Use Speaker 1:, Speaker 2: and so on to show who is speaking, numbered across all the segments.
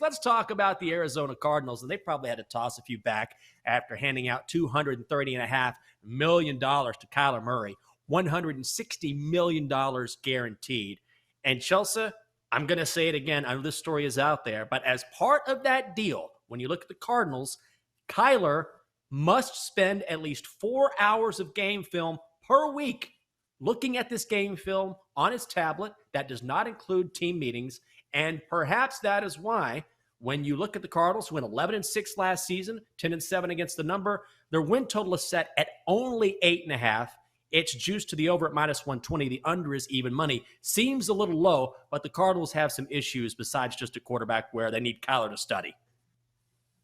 Speaker 1: Let's talk about the Arizona Cardinals, and they probably had to toss a few back after handing out $230.5 million to Kyler Murray, $160 million guaranteed. And Chelsea, I'm going to say it again. I know this story is out there, but as part of that deal, when you look at the Cardinals, Kyler must spend at least 4 hours of game film per week looking at this game film on his tablet. That does not include team meetings. And perhaps that is why when you look at the Cardinals, who went 11-6 last season, 10-7 against the number, their win total is set at only 8.5. It's juiced to the over at -120. The under is even money. Seems a little low, but the Cardinals have some issues besides just a quarterback where they need Kyler to study.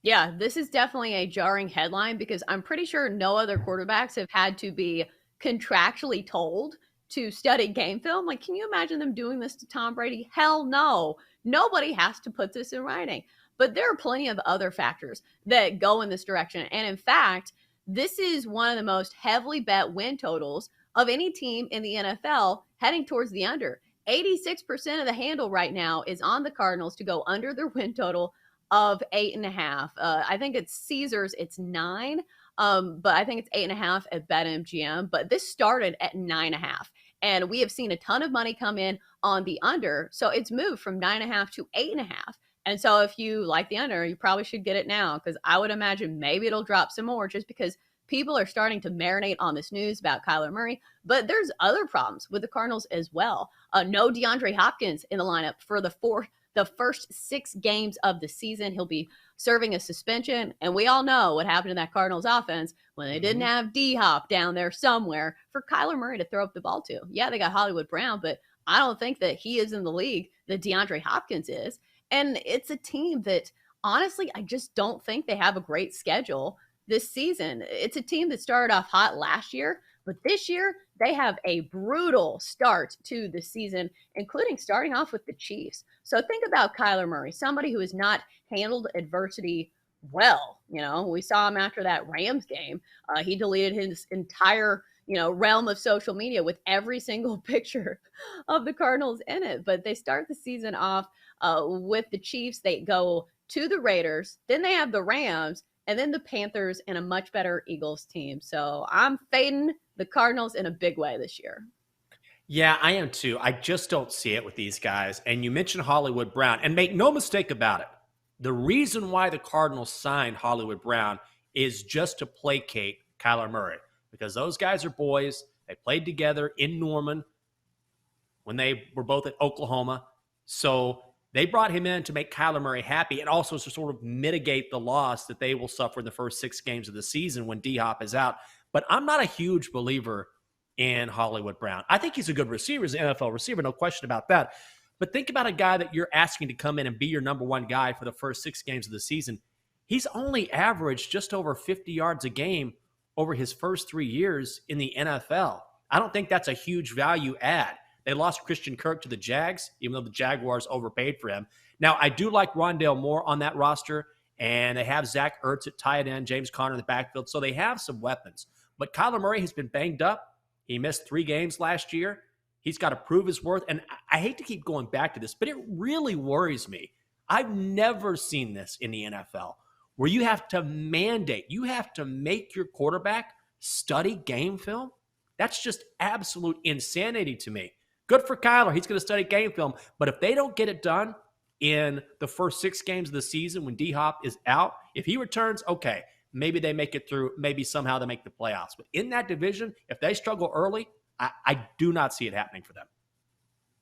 Speaker 2: Yeah, this is definitely a jarring headline because I'm pretty sure no other quarterbacks have had to be contractually told to study game film. Like, can you imagine them doing this to Tom Brady? Hell no. Nobody has to put this in writing. But there are plenty of other factors that go in this direction. And in fact, this is one of the most heavily bet win totals of any team in the NFL heading towards the under. 86% of the handle right now is on the Cardinals to go under their win total of 8.5. I think it's Caesars, it's 9. But I think it's 8.5 at BetMGM. But this started at 9.5. And we have seen a ton of money come in on the under. So it's moved from 9.5 to 8.5. And so if you like the under, you probably should get it now, because I would imagine maybe it'll drop some more just because people are starting to marinate on this news about Kyler Murray. But there's other problems with the Cardinals as well. No DeAndre Hopkins in the lineup for the first 6 games of the season. He'll be serving a suspension. And we all know what happened to that Cardinals offense when they didn't have D-Hop down there somewhere for Kyler Murray to throw up the ball to. Yeah, they got Hollywood Brown, but I don't think that he is in the league that DeAndre Hopkins is. And it's a team that, honestly, I just don't think they have a great schedule this season. It's a team that started off hot last year, but this year they have a brutal start to the season, including starting off with the Chiefs. So think about Kyler Murray, somebody who has not handled adversity well. You know, we saw him after that Rams game. He deleted his entire realm of social media with every single picture of the Cardinals in it. But they start the season off with the Chiefs. They go to the Raiders, then they have the Rams, and then the Panthers and a much better Eagles team. So I'm fading the Cardinals in a big way this year.
Speaker 1: Yeah, I am too. I just don't see it with these guys. And you mentioned Hollywood Brown, and make no mistake about it. The reason why the Cardinals signed Hollywood Brown is just to placate Kyler Murray, because those guys are boys. They played together in Norman when they were both at Oklahoma. So they brought him in to make Kyler Murray happy and also to sort of mitigate the loss that they will suffer in the first 6 games of the season when D-Hop is out. But I'm not a huge believer in Hollywood Brown. I think he's a good receiver. He's an NFL receiver, no question about that. But think about a guy that you're asking to come in and be your number one guy for the first 6 games of the season. He's only averaged just over 50 yards a game over his first 3 years in the NFL. I don't think that's a huge value add. They lost Christian Kirk to the Jags, even though the Jaguars overpaid for him. Now, I do like Rondale Moore on that roster, and they have Zach Ertz at tight end, James Conner in the backfield, so they have some weapons. But Kyler Murray has been banged up. He missed 3 games last year. He's got to prove his worth. And I hate to keep going back to this, but it really worries me. I've never seen this in the NFL where you have to mandate, you have to make your quarterback study game film. That's just absolute insanity to me. Good for Kyler. He's going to study game film. But if they don't get it done in the first 6 games of the season when D-Hop is out, if he returns, okay, maybe they make it through. Maybe somehow they make the playoffs. But in that division, if they struggle early, I do not see it happening for them.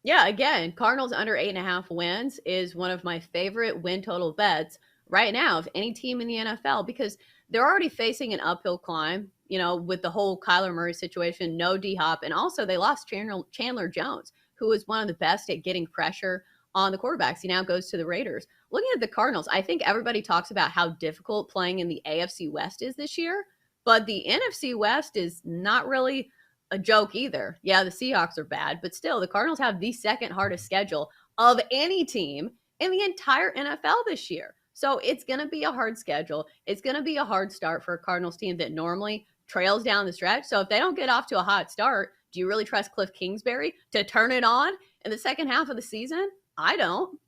Speaker 2: Yeah, again, Cardinals under 8.5 wins is one of my favorite win total bets right now of any team in the NFL, because they're already facing an uphill climb, with the whole Kyler Murray situation, no D-Hop, and also they lost Chandler Jones, who was one of the best at getting pressure on the quarterbacks. He now goes to the Raiders. Looking at the Cardinals, I think everybody talks about how difficult playing in the AFC West is this year, but the NFC West is not really a joke either. Yeah, the Seahawks are bad, but still, the Cardinals have the second hardest schedule of any team in the entire NFL this year. So it's going to be a hard schedule. It's going to be a hard start for a Cardinals team that normally trails down the stretch. So if they don't get off to a hot start, do you really trust Cliff Kingsbury to turn it on in the second half of the season? I don't.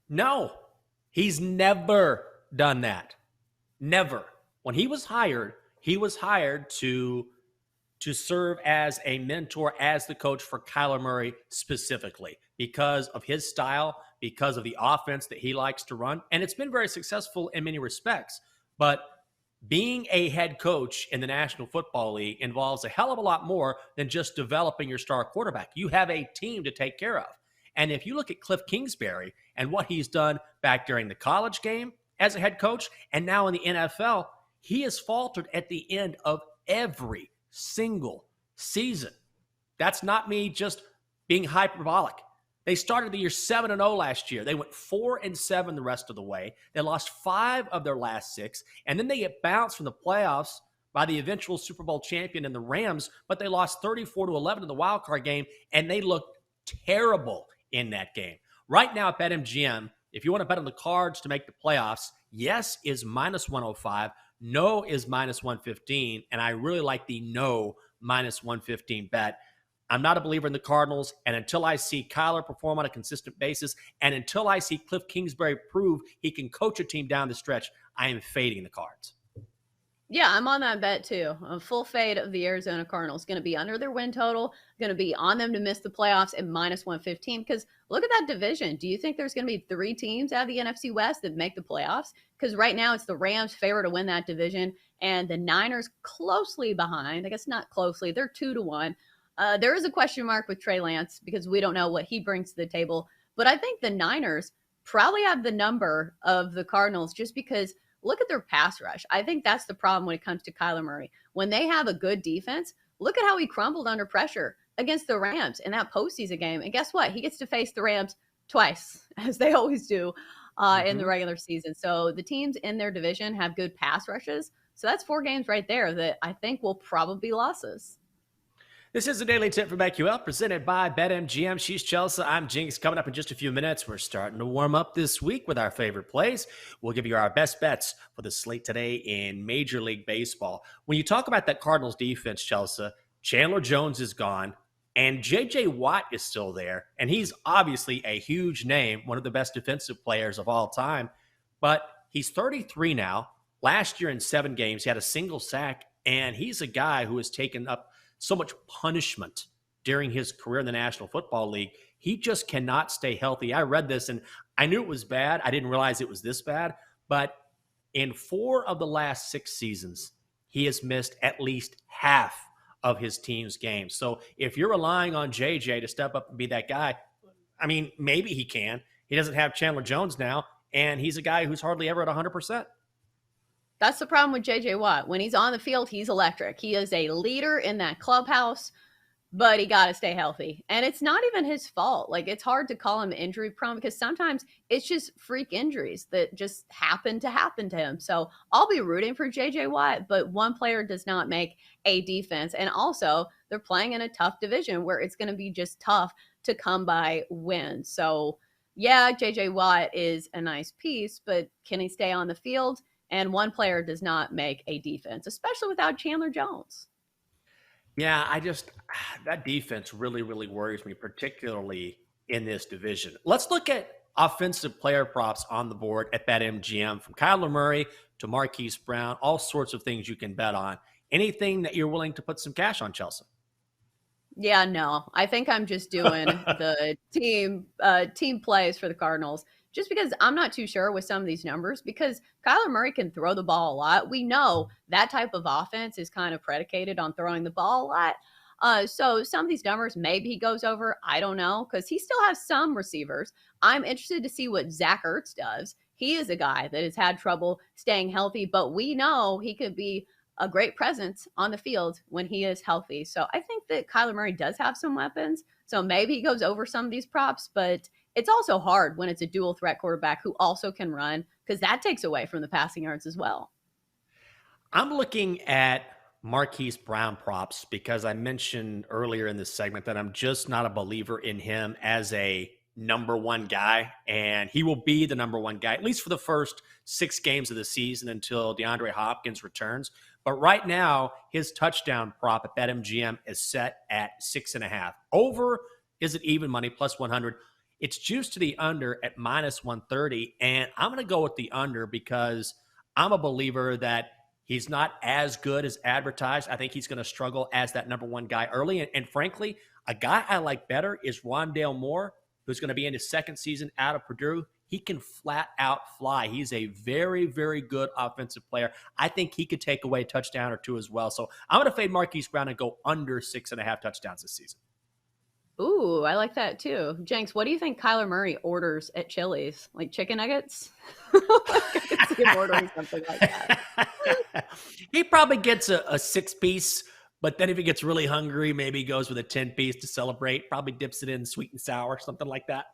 Speaker 1: No. He's never done that. Never. When he was hired to serve as a mentor, as the coach for Kyler Murray specifically, because of his style, because of the offense that he likes to run. And it's been very successful in many respects. But being a head coach in the National Football League involves a hell of a lot more than just developing your star quarterback. You have a team to take care of. And if you look at Cliff Kingsbury and what he's done back during the college game as a head coach and now in the NFL, he has faltered at the end of every single season. That's not me just being hyperbolic. They started the year 7-0 last year. They went 4-7 the rest of the way. They lost 5 of their last 6, and then they get bounced from the playoffs by the eventual Super Bowl champion in the Rams, but they lost 34-11 in the wild card game, and they looked terrible in that game. Right now at BetMGM, if you want to bet on the Cards to make the playoffs, yes is -105, no is -115, and I really like the no -115 bet. I'm not a believer in the Cardinals, and until I see Kyler perform on a consistent basis, and until I see Cliff Kingsbury prove he can coach a team down the stretch, I am fading the Cards.
Speaker 2: Yeah, I'm on that bet too. A full fade of the Arizona Cardinals. Going to be under their win total, going to be on them to miss the playoffs at -115. Because look at that division. Do you think there's going to be 3 teams out of the NFC West that make the playoffs? Because right now it's the Rams' favorite to win that division, and the Niners closely behind. I guess not closely. They're 2-1. There is a question mark with Trey Lance because we don't know what he brings to the table. But I think the Niners probably have the number of the Cardinals just because look at their pass rush. I think that's the problem when it comes to Kyler Murray. When they have a good defense, look at how he crumbled under pressure against the Rams in that postseason game. And guess what? He gets to face the Rams twice, as they always do in the regular season. So the teams in their division have good pass rushes. So that's 4 games right there that I think will probably be losses.
Speaker 1: This is a daily tip from BetQL presented by BetMGM. She's Chelsa. I'm Jenks. Coming up in just a few minutes, we're starting to warm up this week with our favorite plays. We'll give you our best bets for the slate today in Major League Baseball. When you talk about that Cardinals defense, Chelsa, Chandler Jones is gone, and J.J. Watt is still there. And he's obviously a huge name, one of the best defensive players of all time. But he's 33 now. Last year in 7 games, he had a single sack, and he's a guy who has taken up so much punishment during his career in the National Football League. He just cannot stay healthy. I read this and I knew it was bad. I didn't realize it was this bad. But in 4 of the last 6 seasons, he has missed at least half of his team's games. So if you're relying on JJ to step up and be that guy, I mean, maybe he can. He doesn't have Chandler Jones now, and he's a guy who's hardly ever at 100%.
Speaker 2: That's the problem with J.J. Watt. When he's on the field, he's electric. He is a leader in that clubhouse, but he got to stay healthy. And it's not even his fault. Like, it's hard to call him injury prone because sometimes it's just freak injuries that just happen to him. So I'll be rooting for J.J. Watt, but one player does not make a defense. And also, they're playing in a tough division where it's going to be just tough to come by wins. So, yeah, J.J. Watt is a nice piece, but can he stay on the field? And one player does not make a defense, especially without Chandler Jones.
Speaker 1: Yeah, that defense really, really worries me, particularly in this division. Let's look at offensive player props on the board at BetMGM, from Kyler Murray to Marquise Brown, all sorts of things you can bet on. Anything that you're willing to put some cash on, Chelsea?
Speaker 2: Yeah, no, I think I'm just doing the team plays for the Cardinals just because I'm not too sure with some of these numbers because Kyler Murray can throw the ball a lot. We know that type of offense is kind of predicated on throwing the ball a lot. So some of these numbers, maybe he goes over. I don't know because he still has some receivers. I'm interested to see what Zach Ertz does. He is a guy that has had trouble staying healthy, but we know he could be a great presence on the field when he is healthy. So I think that Kyler Murray does have some weapons. So maybe he goes over some of these props, but it's also hard when it's a dual threat quarterback who also can run because that takes away from the passing yards as well.
Speaker 1: I'm looking at Marquise Brown props because I mentioned earlier in this segment that I'm just not a believer in him as a number one guy, and he will be the number one guy, at least for the first 6 games of the season until DeAndre Hopkins returns. But right now, his touchdown prop at BetMGM is set at 6.5. Over is it even money, plus 100. It's juiced to the under at minus 130. And I'm going to go with the under because I'm a believer that he's not as good as advertised. I think he's going to struggle as that number one guy early. And frankly, a guy I like better is Rondale Moore, who's going to be in his second season out of Purdue. He can flat out fly. He's a very, very good offensive player. I think he could take away a touchdown or two as well. So I'm going to fade Marquise Brown and go under 6.5 touchdowns this season.
Speaker 2: Ooh, I like that too. Jenks, what do you think Kyler Murray orders at Chili's? Like chicken nuggets? Like I could see him ordering something like that.
Speaker 1: He probably gets a 6-piece, but then if he gets really hungry, maybe he goes with a 10-piece to celebrate. Probably dips it in sweet and sour, something like that.